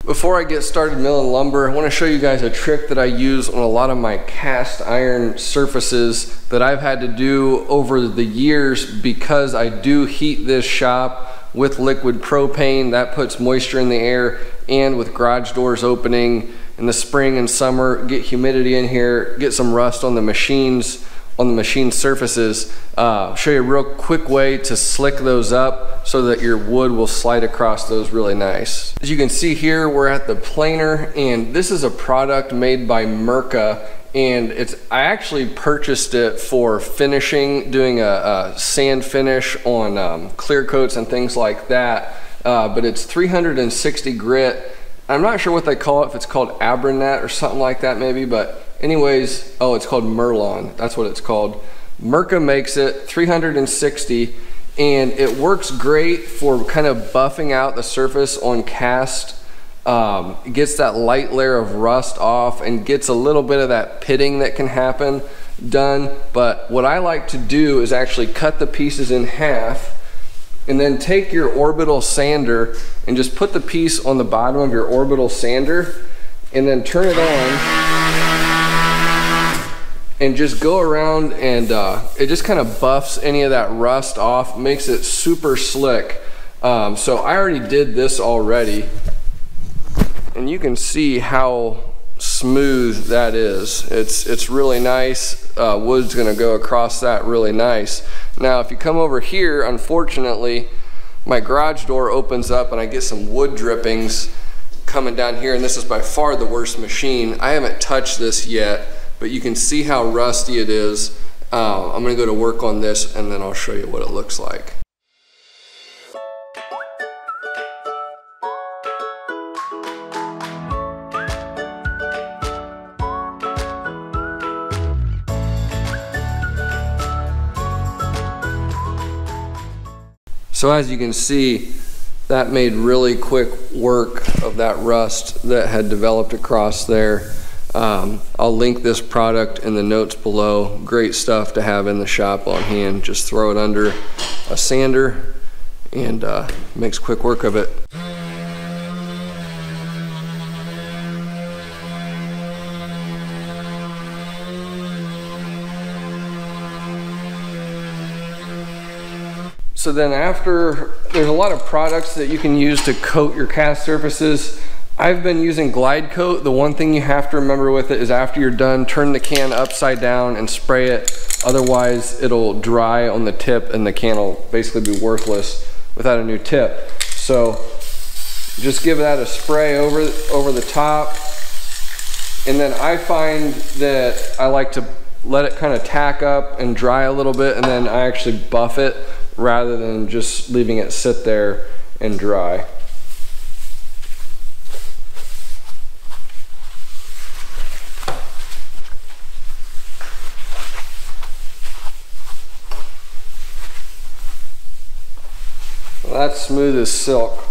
Before I get started milling lumber, I want to show you guys a trick that I use on a lot of my cast iron surfaces that I've had to do over the years because I do heat this shop with liquid propane. That puts moisture in the air, and with garage doors opening in the spring and summer, get humidity in here, get some rust on the machines, on the machine surfaces. Show you a real quick way to slick those up so that your wood will slide across those really nice. As you can see here, we're at the planer, and this is a product made by Mirka, and I actually purchased it for finishing, doing a sand finish on clear coats and things like that, but it's 360 grit. I'm not sure what they call it, if it's called Abranet or something like that maybe, but anyways, oh, it's called Merlon. That's what it's called. Mirka makes it 360, and it works great for kind of buffing out the surface on cast. It gets that light layer of rust off and gets a little bit of that pitting that can happen done. But what I like to do is actually cut the pieces in half and then take your orbital sander and just put the piece on the bottom of your orbital sander and then turn it on and just go around, and it just kind of buffs any of that rust off, makes it super slick. So I already did this already, and you can see how smooth that is. It's really nice. Wood's gonna go across that really nice. Now if you come over here, unfortunately my garage door opens up and I get some wood drippings coming down here, and this is by far the worst machine. I haven't touched this yet, but you can see how rusty it is. I'm gonna go to work on this and then I'll show you what it looks like. So as you can see, that made really quick work of that rust that had developed across there. I'll link this product in the notes below. Great stuff to have in the shop on hand. Just throw it under a sander and makes quick work of it. So then after, there's a lot of products that you can use to coat your cast surfaces. I've been using Glide Coat. The one thing you have to remember with it is after you're done, turn the can upside down and spray it. Otherwise, it'll dry on the tip and the can will basically be worthless without a new tip. So just give that a spray over the top. And then I find that I like to let it kind of tack up and dry a little bit, and then I actually buff it rather than just leaving it sit there and dry. Well, that's smooth as silk.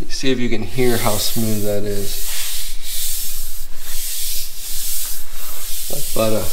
See if you can hear how smooth that is. Like butter.